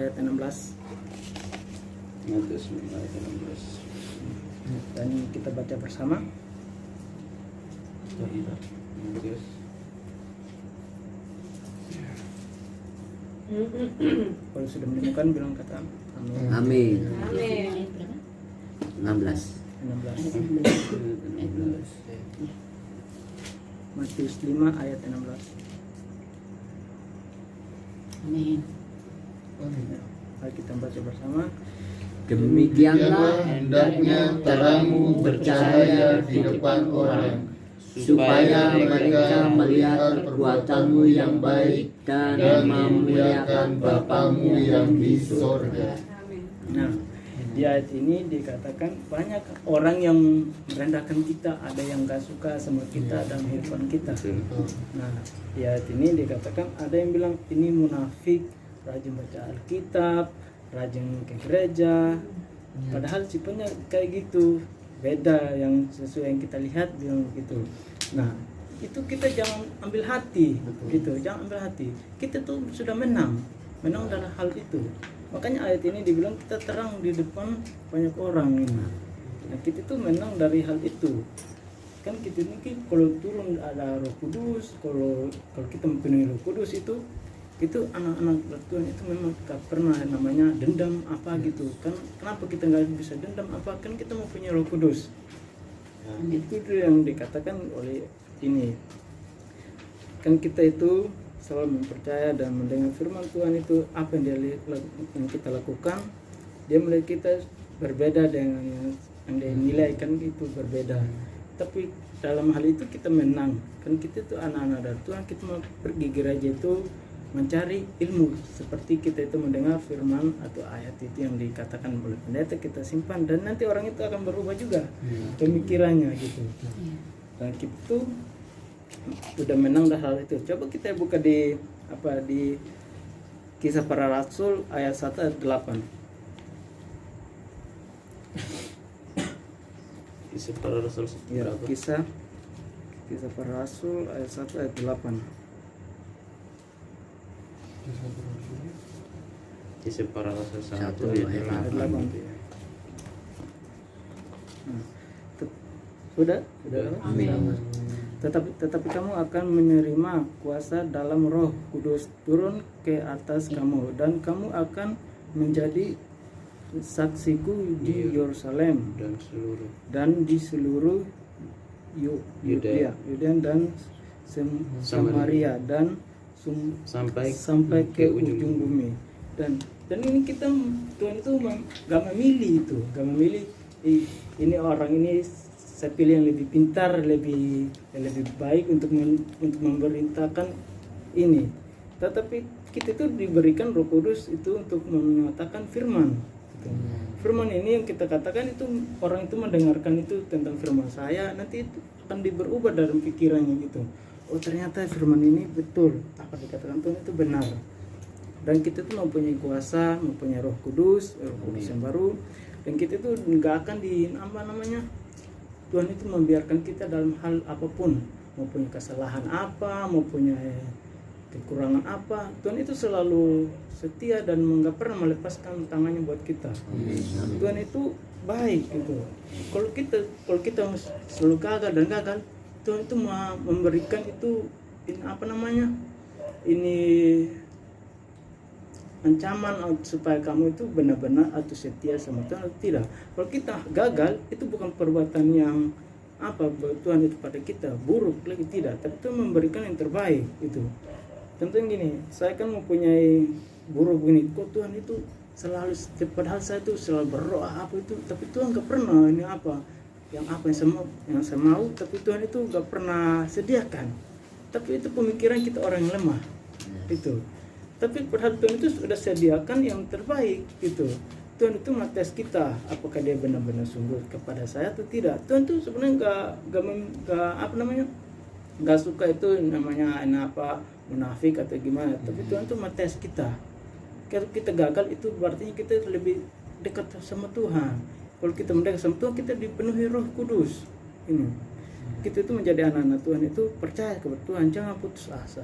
ayat 16. Matius 5 ayat 16. Dan kita baca bersama. Matius. Kalau sudah menemukan bilang kata amin. Amin. Amin. 16. 16. Matius 5 ayat 16. Amin. Mari kita baca bersama. Demikianlah hendaknya terangmu bercahaya di depan orang, supaya mereka melihat perbuatanmu yang baik dan memuliakan Bapamu yang di surga. Nah, di ayat ini dikatakan banyak orang yang merendahkan kita, ada yang gak suka sama kita dan kehidupan kita. Nah, di ayat ini dikatakan ada yang bilang ini munafik, rajin baca Alkitab, rajin ke gereja, padahal tipenya kayak gitu, beda yang sesuai yang kita lihat bilang gitu. Nah, itu kita jangan ambil hati, gitu, jangan ambil hati. Kita tuh sudah menang dalam hal itu. Makanya ayat ini dibilang kita terang di depan banyak orang ini. Nah, kita tuh menang dari hal itu. Kan kita ini kalau turun ada Roh Kudus, kalau kita mempunyai Roh Kudus itu anak-anak Tuhan itu memang gak pernah namanya dendam apa gitu. Kan kenapa kita nggak bisa dendam apa? Kan kita mempunyai Roh Kudus. Nah, itu tuh yang dikatakan oleh ini. Kan kita itu selalu mempercaya dan mendengar firman Tuhan itu apa yang kita lakukan, dia melihat kita berbeda dengan yang dia nilai, kan itu berbeda. Tapi dalam hal itu kita menang, kan kita itu anak-anak dari Tuhan, kita mau pergi gereja itu mencari ilmu, seperti kita itu mendengar firman atau ayat itu yang dikatakan oleh pendeta, kita simpan dan nanti orang itu akan berubah juga pemikirannya gitu. Dan kita itu udah menang dah hal itu. Coba kita buka di Kisah Para Rasul ayat 1 ayat 8. Kisah Para Rasul Ya, berapa? Kisah Para Rasul ayat 1 ayat 8. Kisah Para Rasul 1 Satu ayat ayat 8. 8. Nah, sudah? Amin. Tetapi kamu akan menerima kuasa dalam Roh Kudus turun ke atas kamu, dan kamu akan menjadi saksiku di Yerusalem dan di seluruh Yudea dan Samaria dan sampai ke ujung bumi. Dan ini kita Tuhan itu gak memilih ini orang ini saya pilih yang lebih pintar, lebih baik untuk memerintahkan ini. Tetapi kita itu diberikan Roh Kudus itu untuk menyatakan firman. Firman ini yang kita katakan itu orang itu mendengarkan itu tentang firman saya, nanti itu akan berubah dalam pikirannya gitu. Oh ternyata firman ini betul, apa dikatakan Tuhan itu benar. Dan kita itu mempunyai kuasa, mempunyai Roh Kudus yang baru, dan kita itu nggak akan Tuhan itu membiarkan kita dalam hal apapun, mau punya kesalahan apa, mau punya kekurangan apa, Tuhan itu selalu setia dan nggak pernah melepaskan tangannya buat kita. Tuhan itu baik gitu. Kalau kita selalu gagal, Tuhan itu memberikan itu ini ancaman supaya kamu itu benar-benar atau setia sama Tuhan atau tidak. Kalau kita gagal, itu bukan perbuatan yang buat Tuhan itu pada kita buruk lagi, tidak, tapi Tuhan memberikan yang terbaik itu. Contohnya gini, saya kan mempunyai buruk gini, kok Tuhan itu selalu, padahal saya itu selalu berdoa apa itu, tapi Tuhan gak pernah yang saya mau, tapi Tuhan itu gak pernah sediakan. Tapi itu pemikiran kita orang yang lemah itu. Tapi padahal Tuhan itu sudah sediakan yang terbaik gitu. Tuhan itu ngetes kita, apakah dia benar-benar sungguh kepada saya atau tidak. Tuhan itu sebenarnya nggak suka itu namanya munafik atau gimana. Tapi Tuhan itu ngetes kita. Kalau kita gagal itu berarti kita lebih dekat sama Tuhan. Kalau kita mendekat sama Tuhan, kita dipenuhi Roh Kudus. Ini kita itu menjadi anak-anak Tuhan itu percaya kepada Tuhan, jangan putus asa.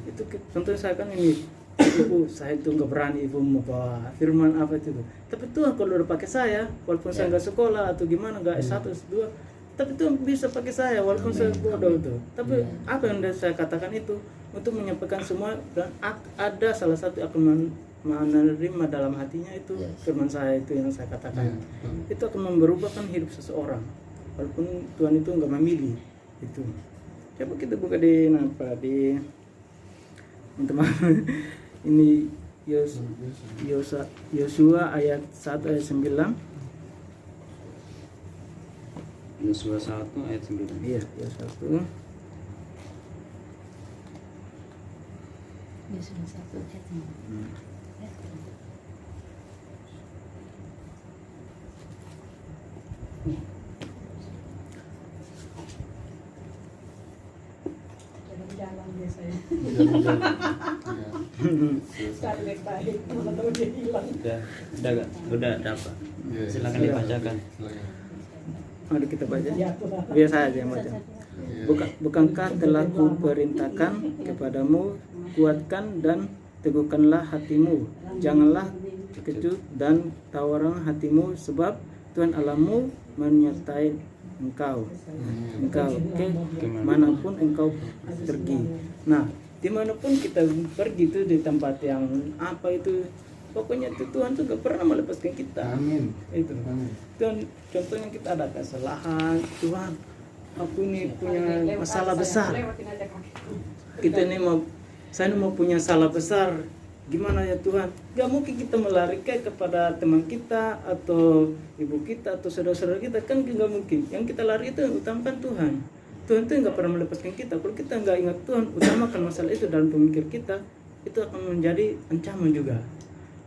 Itu contohnya saya kan ini ibu saya itu nggak berani ibu mau bawa firman apa itu. Tapi Tuhan kalau udah pakai saya, walaupun saya nggak sekolah atau gimana, nggak S1, S2, tapi Tuhan bisa pakai saya walaupun saya bodoh itu. Tapi apa yang saya katakan itu untuk menyampaikan semua, dan ada salah satu akan menerima dalam hatinya itu firman saya itu yang saya katakan. Itu akan merubahkan hidup seseorang walaupun Tuhan itu nggak memilih itu. Coba kita buka di teman-teman ini Yosua ayat 1 ayat 9. Yosua 1 ayat 9. Iya, Yosua 1. Yosua 1 ayat 9. Jalan biasanya. Selesai. Cari baik, mana tahu dia hilang. Udah dapat. Iya, Silakan iya. dibacakan. Silakan. Mari kita baca. Ya Tuhan. Biasa aja yang baca. Bukankah telah kuperintahkan kepadamu, kuatkan dan teguhkanlah hatimu, janganlah terkejut dan tawaran hatimu, sebab Tuhan Allahmu menyertai engkau ke manapun engkau pergi. Nah, dimanapun kita pergi itu, di tempat yang apa itu, pokoknya itu Tuhan tuh gak pernah melepaskan kita. Amin. Itu Amin. Tuhan, contohnya kita ada kesalahan, Tuhan aku nih punya masalah besar, kita nih saya mau punya salah besar, gimana ya Tuhan? Gak mungkin kita melarikan kepada teman kita atau ibu kita atau saudara-saudara kita, kan gak mungkin. Yang kita lari itu yang utamakan Tuhan. Tuhan tuh gak pernah melepaskan kita. Kalau kita gak ingat Tuhan, utamakan masalah itu dalam pemikir kita, itu akan menjadi ancaman juga.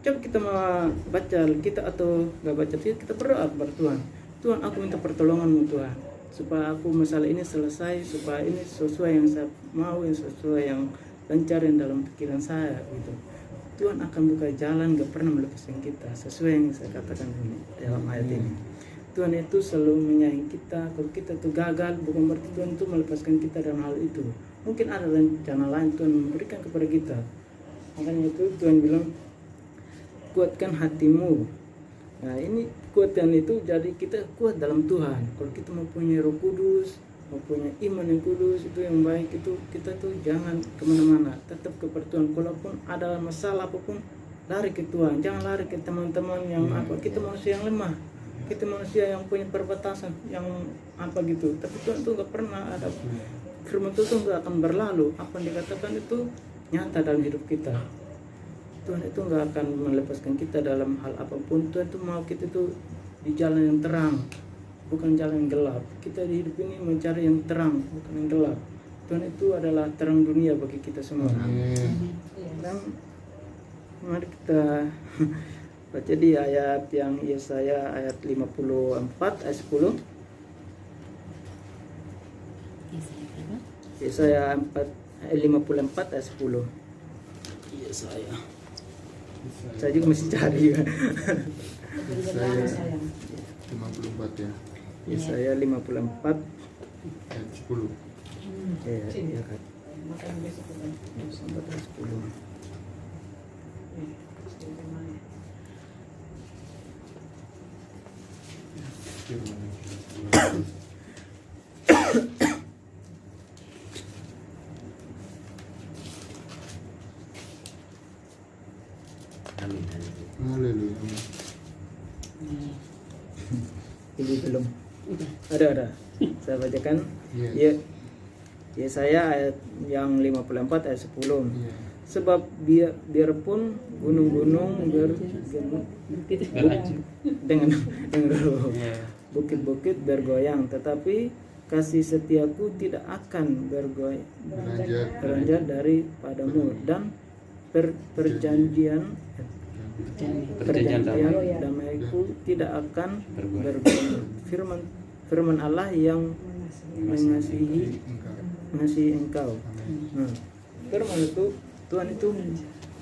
Coba kita mau baca kita atau gak baca kita berdoa kepada Tuhan. Tuhan, aku minta pertolonganmu Tuhan, supaya aku masalah ini selesai, supaya ini sesuai yang saya mau, yang sesuai yang lancar yang dalam pikiran saya gitu. Tuhan akan buka jalan, gak pernah melepaskan kita, sesuai yang saya katakan ini dalam ayat ini. Tuhan itu selalu menyayangi kita. Kalau kita tuh gagal, bukan berarti Tuhan itu melepaskan kita dalam hal itu. Mungkin ada rencana lain Tuhan memberikan kepada kita. Makanya itu Tuhan bilang, kuatkan hatimu. Nah ini kuatkan itu jadi kita kuat dalam Tuhan. Kalau kita mempunyai Roh Kudus, mempunyai iman yang kudus, itu yang baik, itu kita tuh jangan kemana-mana, tetap kepada Tuhan. Kalaupun ada masalah apapun, lari ke Tuhan, jangan lari ke teman-teman yang apa. Kita manusia yang lemah, kita manusia yang punya perbatasan yang apa gitu. Tapi Tuhan tuh gak pernah ada, firman Tuhan tuh gak akan berlalu. Apa yang dikatakan itu nyata dalam hidup kita. Tuhan itu gak akan melepaskan kita dalam hal apapun. Tuhan tuh mau kita tuh di jalan yang terang, bukan jalan yang gelap. Kita di hidup ini mencari yang terang, bukan yang gelap. Tuhan itu adalah terang dunia bagi kita semua. Amin. Dan mari kita baca di ayat yang Yesaya ayat 54 ayat 10. Yesaya 54 ayat 10. Yesaya. Saya juga mesti cari ya. Saya 54 ya. Yesaya 54 Ayat 10. ya kan. Makan besok kan. 54 ayat 10. Amin. Haleluya. Ini belum. Ada. Saya bacakan. Yes. Ya. Yesaya ayat yang 54 ayat 10. Iya. Sebab biarpun gunung-gunung dengan bukit-bukit bergoyang, tetapi kasih setiaku tidak akan beranjak daripadamu, dan perjanjian damaiku tidak akan bergoyang. Firman Allah yang mengasihi engkau. Nah, firman itu Tuhan itu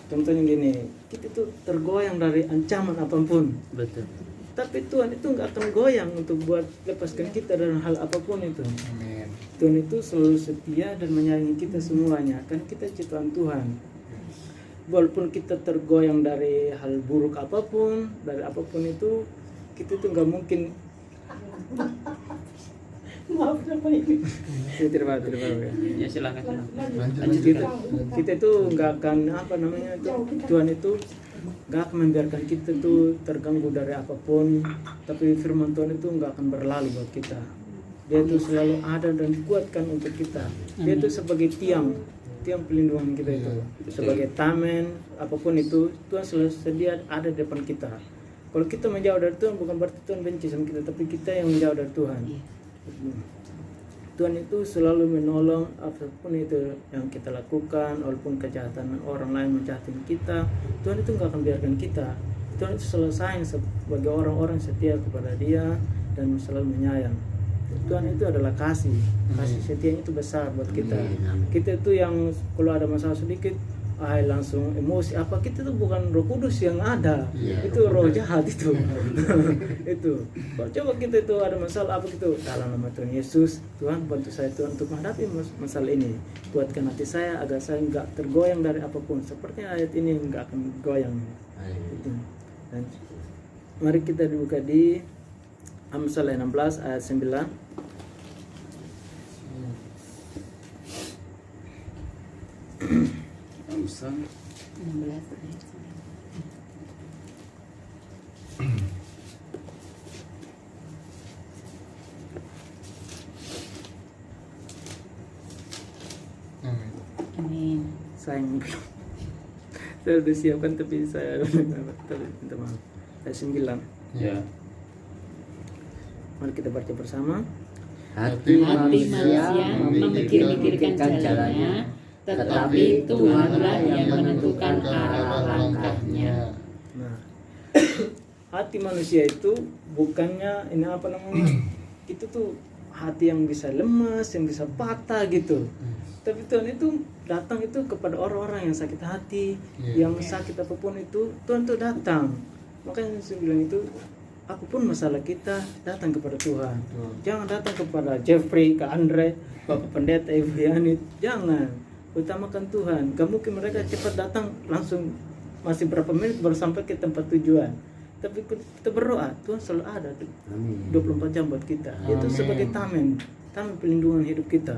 contohnya gini, kita itu tergoyang dari ancaman apapun. Betul. Tapi Tuhan itu nggak akan goyang untuk buat lepaskan kita dari hal apapun itu. Amin. Tuhan itu selalu setia dan menyayangi kita semuanya, kan kita ciptaan Tuhan. walaupun kita tergoyang dari hal buruk apapun, dari apapun itu, kita tuh nggak mungkin. Maaf apa ini? Ya, tidak apa-apa ya. Ya silakan. Lanjut. Kita itu nggak akan apa namanya itu, Tuhan itu nggak akan membiarkan kita tuh terganggu dari apapun, tapi firman Tuhan itu nggak akan berlalu buat kita. Dia itu selalu ada dan kuatkan untuk kita. Dia itu sebagai tiang pelindungan kita itu, sebagai tamen apapun itu, Tuhan selalu sedia ada di depan kita. Kalau kita menjauh dari Tuhan bukan berarti Tuhan benci sama kita, tapi kita yang menjauh dari Tuhan. Tuhan itu selalu menolong apapun itu yang kita lakukan, walaupun kejahatan orang lain menjahatin kita, Tuhan itu nggak akan biarkan kita. Tuhan itu selalu sayang sebagai orang-orang setia kepada Dia dan selalu menyayang. Tuhan itu adalah kasih setianya itu besar buat kita. Kita itu yang kalau ada masalah sedikit, langsung emosi apa, kita itu bukan Roh Kudus yang ada, itu roh jahat itu. Itu kalau coba kita itu ada masalah apa gitu, dalam nama Tuhan Yesus, Tuhan bantu saya Tuhan untuk menghadapi masalah ini, kuatkan hati saya agar saya nggak tergoyang dari apapun, seperti ayat ini nggak akan goyang itu. Dan mari kita dibuka di Amsal 16 ayat 9. Amsal 16 ayat 9. Amin. Sayang belum. Saya udah siapkan tapi saya minta maaf. Ayat 9. ya. Mari kita baca bersama. Hati Hati manusia memikir-mikirkan jalannya, tetapi Tuhanlah yang menentukan arah langkahnya. Nah, hati manusia itu bukannya ini apa namanya? Itu tuh hati yang bisa lemas, yang bisa patah gitu. Tapi Tuhan itu datang itu kepada orang-orang yang sakit hati, yang sakit apapun itu, Tuhan tuh datang. Makanya saya bilang itu, apapun masalah kita datang kepada Tuhan. Jangan datang kepada Jeffrey, ke Andre, Bapak Pendeta, Ibu Yani. Jangan. Utamakan Tuhan. Gak mungkin mereka cepat datang langsung masih berapa menit baru sampai ke tempat tujuan. Tapi kita berdoa, Tuhan selalu ada 24 jam buat kita. Itu sebagai tamen pelindungan hidup kita.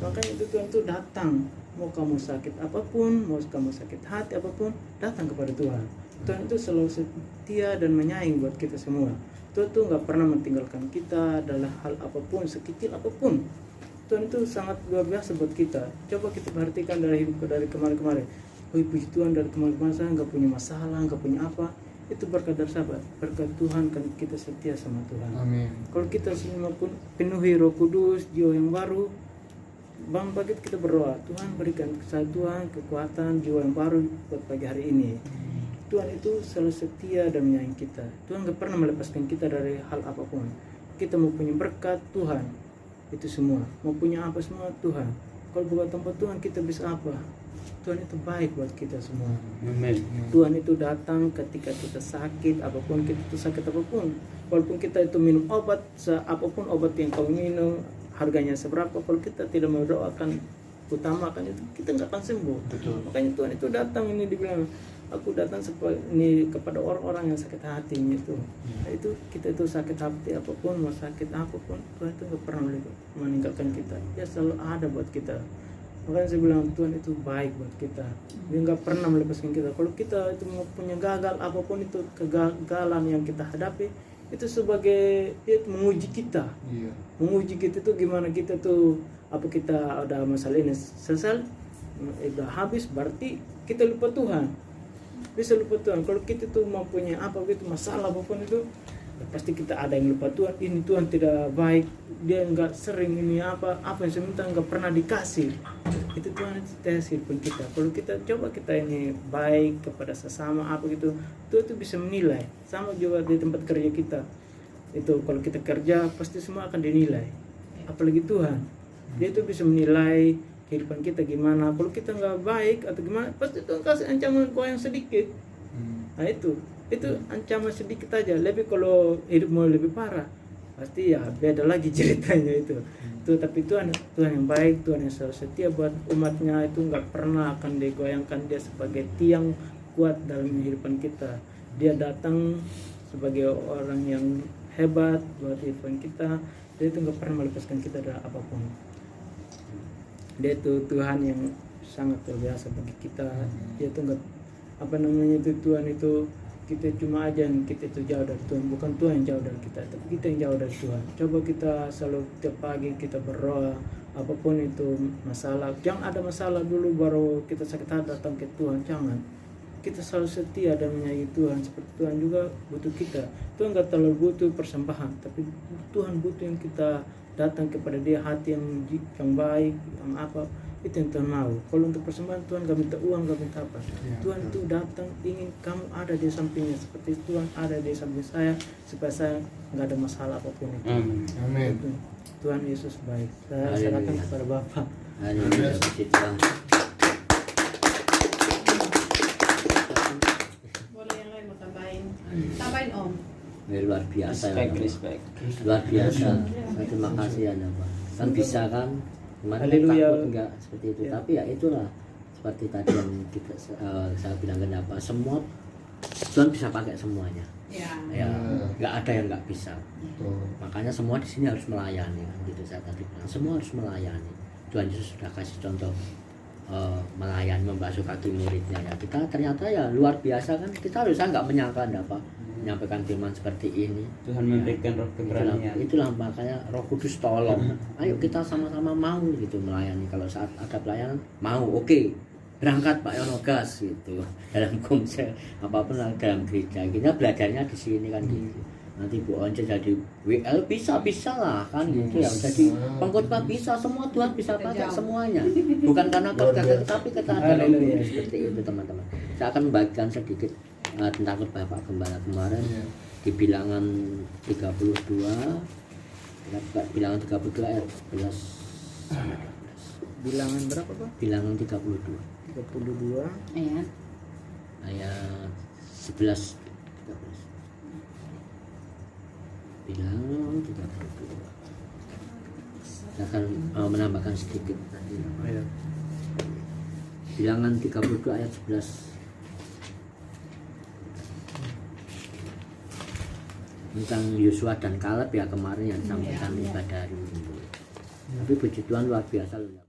Makanya itu Tuhan tuh datang. Mau kamu sakit apapun, mau kamu sakit hati apapun, datang kepada Tuhan. Tuhan itu selalu setia dan menyayangi buat kita semua. Tuhan tuh nggak pernah meninggalkan kita dalam hal apapun, sekecil apapun. Tuhan itu sangat luar biasa buat kita. Coba kita perhatikan dari hidup dari kemarin-kemarin. Oh, puji Tuhan, dari kemarin-kemarin saya nggak punya masalah, nggak punya apa. Itu berkat dari sahabat, berkat Tuhan kan kita setia sama Tuhan. Amin. Kalau kita semua pun penuhi Roh Kudus, jiwa yang baru, Bang pagi kita berdoa, Tuhan berikan kesatuan, kekuatan, jiwa yang baru buat pagi hari ini. Tuhan itu selalu setia dan menyayangi kita. Tuhan gak pernah melepaskan kita dari hal apapun. Kita mau punya berkat Tuhan, itu semua. Mau punya apa semua Tuhan. Kalau bukan tempat Tuhan kita bisa apa? Tuhan itu baik buat kita semua. Amin. Tuhan itu datang ketika kita sakit, apapun kita itu sakit apapun. Walaupun kita itu minum obat, apapun obat yang kau minum, harganya seberapa, kalau kita tidak mendoakan, utamakan itu, kita nggak akan sembuh. Betul. Makanya Tuhan itu datang, ini dibilang, aku datang ini kepada orang-orang yang sakit hatinya itu. Nah, itu kita itu sakit hati apapun, mau sakit apapun, Tuhan itu nggak pernah meninggalkan kita. Dia selalu ada buat kita. Makanya saya bilang Tuhan itu baik buat kita. Dia nggak pernah melepaskan kita. Kalau kita itu mau punya gagal apapun itu, kegagalan yang kita hadapi, itu sebagai dia menguji kita. Menguji kita tuh gimana kita tuh, apa kita ada masalah ini selesai, udah habis, berarti kita lupa Tuhan. Bisa lupa Tuhan. Kalau kita tuh mau punya apa gitu masalah apapun itu, pasti kita ada yang lupa Tuhan. Ini Tuhan tidak baik, dia nggak sering ini apa yang saya minta nggak pernah dikasih. Itu Tuhan itu tes hidup kita. Kalau kita coba kita ini baik kepada sesama apa gitu, Tuhan itu bisa menilai. Sama juga di tempat kerja kita. Itu kalau kita kerja pasti semua akan dinilai. Apalagi Tuhan, dia itu bisa menilai kehidupan kita gimana. Kalau kita nggak baik atau gimana, pasti Tuhan kasih ancaman kau yang sedikit. Nah itu ancaman sedikit aja. Lebih kalau hidupmu lebih parah, pasti ya beda lagi ceritanya itu. Tapi Tuhan yang baik, Tuhan yang selalu setia buat umatnya, itu nggak pernah akan digoyangkan. Dia sebagai tiang kuat dalam kehidupan kita. Dia datang sebagai orang yang hebat buat kehidupan kita. Dia itu nggak pernah melepaskan kita dari apapun. Dia itu Tuhan yang sangat luar biasa bagi kita. Dia itu nggak Tuhan itu kita cuma aja yang kita itu jauh dari Tuhan, bukan Tuhan yang jauh dari kita, tapi kita yang jauh dari Tuhan. Coba kita selalu tiap pagi kita berdoa, apapun itu masalah, jangan ada masalah dulu baru kita sakit hati datang ke Tuhan, jangan. Kita selalu setia dan menyayangi Tuhan, seperti Tuhan juga butuh kita. Tuhan nggak terlalu butuh persembahan, tapi Tuhan butuh yang kita datang kepada Dia, hati yang baik, yang apa, itu yang Tuhan mau. Kalau untuk persembahan Tuhan gak minta uang, gak minta apa. Tuhan itu datang ingin kamu ada di sampingnya, seperti Tuhan ada di samping saya, supaya saya nggak ada masalah apapun itu. Amin. Tuhan Yesus baik. Saya serahkan kepada Bapa. Haleluya, puji Tuhan. Boleh yang lain mau tambahin Om. Luar biasa ya, Respect. luar biasa. Terima kasih ya Pak. Kan bisa kan, kemarin Haleluya. takut enggak seperti itu, tapi ya itulah seperti tadi yang kita saya bilang kenapa semua Tuhan bisa pakai semuanya. Ya, nggak ada yang nggak bisa. Makanya semua di sini harus melayani kan, gitu saya tadi bilang. Semua harus melayani. Tuhan Yesus sudah kasih contoh melayani, membasuh kaki muridnya ya. Kita ternyata ya luar biasa kan. Kita harusnya nggak menyangka apa menyampaikan firman seperti ini. Tuhan memberikan roh keberanian. Itulah makanya Roh Kudus tolong. Ayo kita sama-sama mau gitu melayani. Kalau saat ada pelayanan mau, oke. Berangkat Pak Yono gas gitu. Dalam konsep apapun dalam gereja kita belajarnya di sini kan gitu. Nanti Bu Once jadi WL bisa lah kan gitu ya. Jadi pengkhotbah bisa, semua Tuhan bisa pakai semuanya. Bukan karena kerja tapi kita ada seperti itu teman-teman. Saya akan membagikan sedikit tentang khotbah Pak Gembala kemarin di Bilangan 32. Bilangan 32 ayat 11 sampai 12. Bilangan berapa Pak? Bilangan 32 Ayat ayat 11 13. Bilangan 32. Saya akan menambahkan sedikit tadi. Bilangan 32 ayat 11 tentang Yosua dan Kaleb ya kemarin yang disampaikan ibadah hari Minggu. Tapi puji Tuhan luar biasa loh.